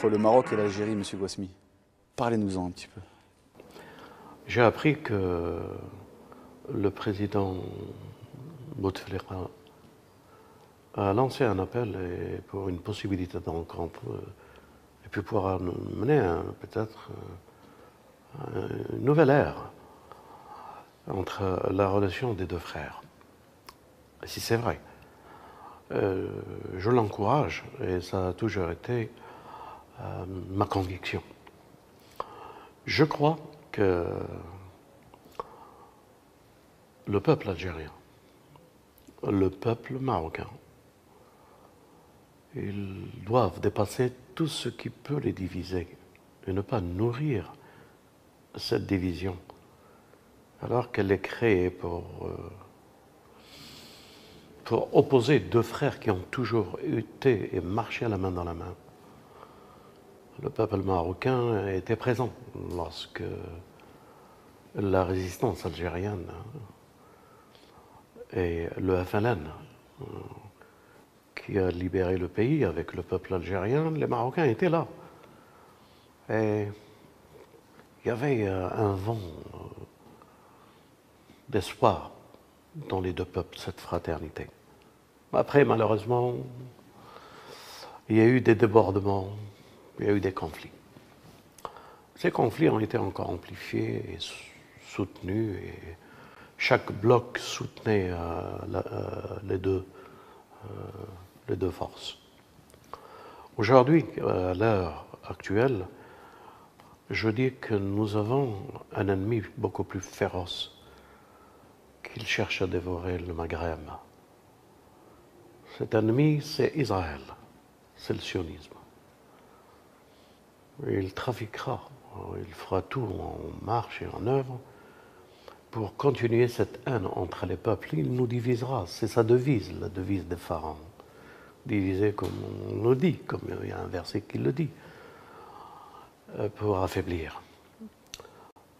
entre le Maroc et l'Algérie, M. Gouasmi? Parlez-nous-en un petit peu. J'ai appris que le président Bouteflika a lancé un appel pour une possibilité de rencontre et puis pourra nous mener peut-être une nouvelle ère entre la relation des deux frères. Et si c'est vrai, je l'encourage et ça a toujours été ma conviction. Je crois que le peuple algérien, le peuple marocain, ils doivent dépasser tout ce qui peut les diviser et ne pas nourrir cette division alors qu'elle est créée pour opposer deux frères qui ont toujours été et marché à la main dans la main. Le peuple marocain était présent lorsque la résistance algérienne et le FLN qui a libéré le pays avec le peuple algérien, les Marocains étaient là. Et il y avait un vent d'espoir dans les deux peuples, cette fraternité. Après, malheureusement, il y a eu des débordements, il y a eu des conflits. Ces conflits ont été encore amplifiés et soutenus, et chaque bloc soutenait les deux forces. Aujourd'hui, à l'heure actuelle, je dis que nous avons un ennemi beaucoup plus féroce qu'il cherche à dévorer le Maghreb. Cet ennemi, c'est Israël, c'est le sionisme. Il trafiquera, il fera tout en marche et en œuvre pour continuer cette haine entre les peuples. Il nous divisera, c'est sa devise, la devise des pharaons. Diviser comme on le dit, comme il y a un verset qui le dit, pour affaiblir.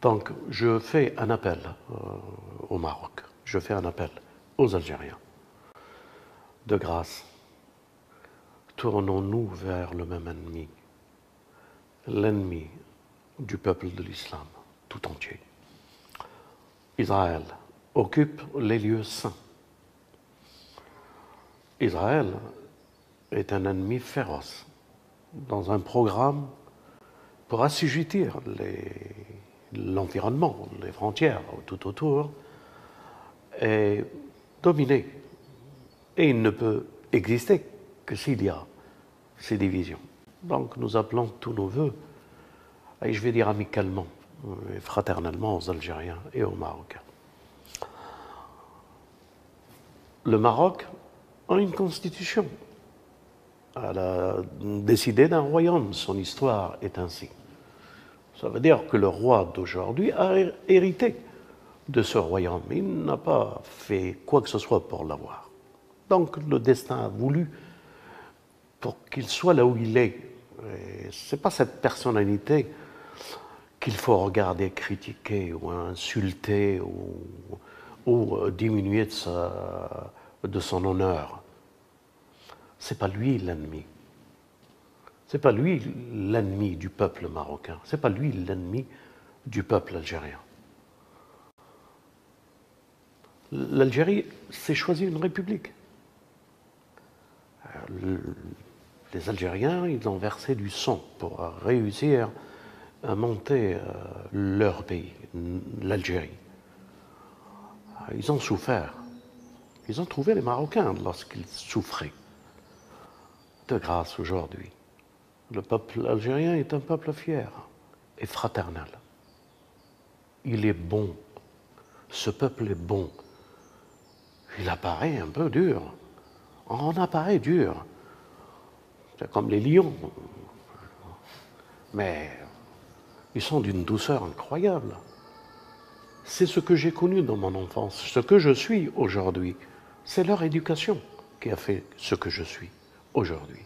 Donc je fais un appel au Maroc, je fais un appel aux Algériens. De grâce, tournons-nous vers le même ennemi, l'ennemi du peuple de l'islam tout entier. Israël occupe les lieux saints. Israël est un ennemi féroce dans un programme pour assujettir l'environnement, les frontières tout autour et dominer. Et il ne peut exister que s'il y a ces divisions. Donc nous appelons tous nos voeux, et je vais dire amicalement et fraternellement aux Algériens et aux Marocains. Le Maroc a une constitution. Elle a décidé d'un royaume, son histoire est ainsi. Ça veut dire que le roi d'aujourd'hui a hérité de ce royaume. Il n'a pas fait quoi que ce soit pour l'avoir. Donc le destin a voulu pour qu'il soit là où il est. Ce n'est pas cette personnalité qu'il faut regarder, critiquer ou insulter ou diminuer de son honneur. Ce n'est pas lui l'ennemi. Ce n'est pas lui l'ennemi du peuple marocain. Ce n'est pas lui l'ennemi du peuple algérien. L'Algérie s'est choisi une république. Les Algériens, ils ont versé du sang pour réussir à monter leur pays, l'Algérie. Ils ont souffert. Ils ont trouvé les Marocains lorsqu'ils souffraient. De grâce aujourd'hui, le peuple algérien est un peuple fier et fraternel. Il est bon. Ce peuple est bon. Il apparaît un peu dur. On apparaît dur. C'est comme les lions. Mais ils sont d'une douceur incroyable. C'est ce que j'ai connu dans mon enfance. Ce que je suis aujourd'hui, c'est leur éducation qui a fait ce que je suis aujourd'hui.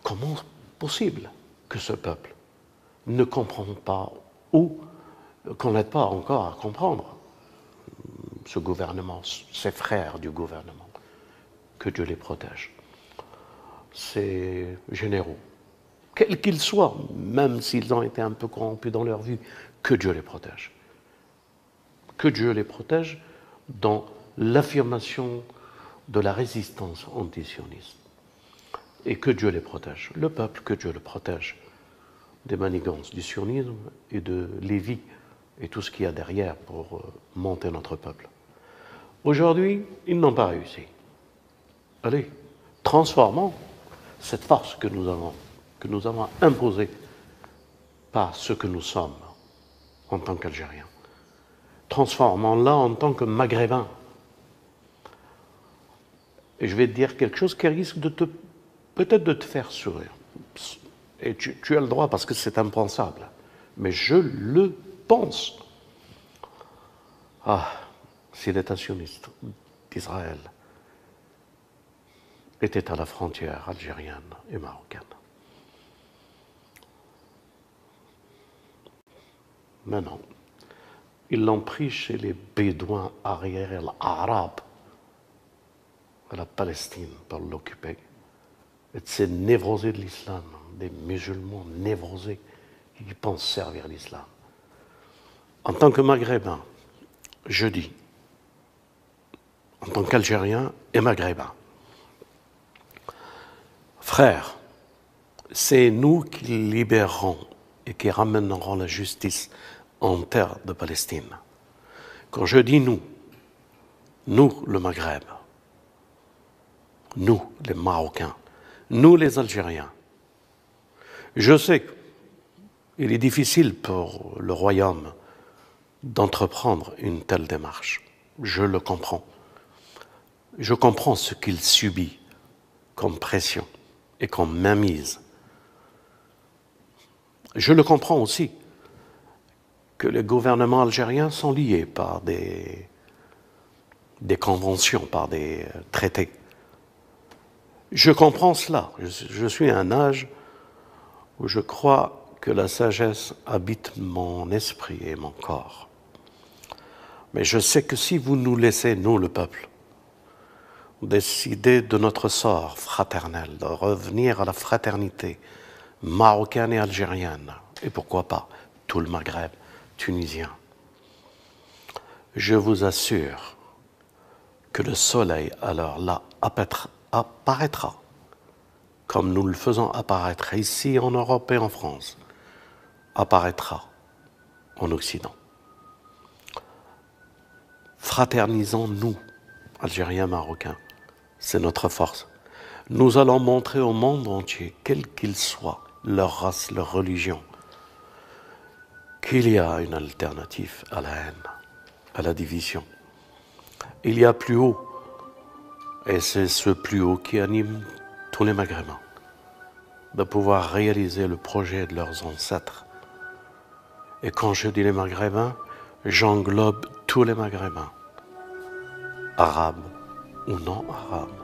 Comment possible que ce peuple ne comprenne pas ou qu'on n'aide pas encore à comprendre ce gouvernement, ces frères du gouvernement, que Dieu les protège. Ces généraux, quels qu'ils soient, même s'ils ont été un peu corrompus dans leur vie, que Dieu les protège. Que Dieu les protège dans l'affirmation de la résistance antisioniste. Et que Dieu les protège. Le peuple, que Dieu le protège des manigances du sionisme et de Lévi et tout ce qu'il y a derrière pour monter notre peuple. Aujourd'hui, ils n'ont pas réussi. Allez, transformons cette force que nous avons imposée par ce que nous sommes en tant qu'Algériens. Transformons-la en tant que Maghrébins. Et je vais te dire quelque chose qui risque peut-être de te faire sourire. Et tu as le droit parce que c'est impensable. Mais je le pense. Ah, si l'État sioniste d'Israël était à la frontière algérienne et marocaine. Mais non. Ils l'ont pris chez les Bédouins arriérés, l'Arabe, à la Palestine, pour l'occuper. Et de ces névrosés de l'islam, des musulmans névrosés qui pensent servir l'islam. En tant que Maghrébin, je dis, en tant qu'Algérien et Maghrébin, frères, c'est nous qui libérerons et qui ramènerons la justice en terre de Palestine. Quand je dis nous le Maghreb, nous les Marocains, nous les Algériens, je sais qu'il est difficile pour le royaume d'entreprendre une telle démarche. Je le comprends. Je comprends ce qu'il subit comme pression et comme mainmise. Je le comprends aussi que les gouvernements algériens sont liés par des conventions, par des traités. Je comprends cela. Je suis à un âge où je crois que la sagesse habite mon esprit et mon corps. Mais je sais que si vous nous laissez, nous, le peuple, décider de notre sort fraternel, de revenir à la fraternité marocaine et algérienne, et pourquoi pas tout le Maghreb tunisien, je vous assure que le soleil, alors là, apparaîtra, comme nous le faisons apparaître ici en Europe et en France, apparaîtra en Occident. Fraternisons-nous, Algériens, Marocains, c'est notre force. Nous allons montrer au monde entier, quel qu'il soit, leur race, leur religion, qu'il y a une alternative à la haine, à la division. Il y a plus haut, et c'est ce plus haut qui anime tous les Maghrébins, de pouvoir réaliser le projet de leurs ancêtres. Et quand je dis les Maghrébins, j'englobe tous les Maghrébins, arabes ou non arabes.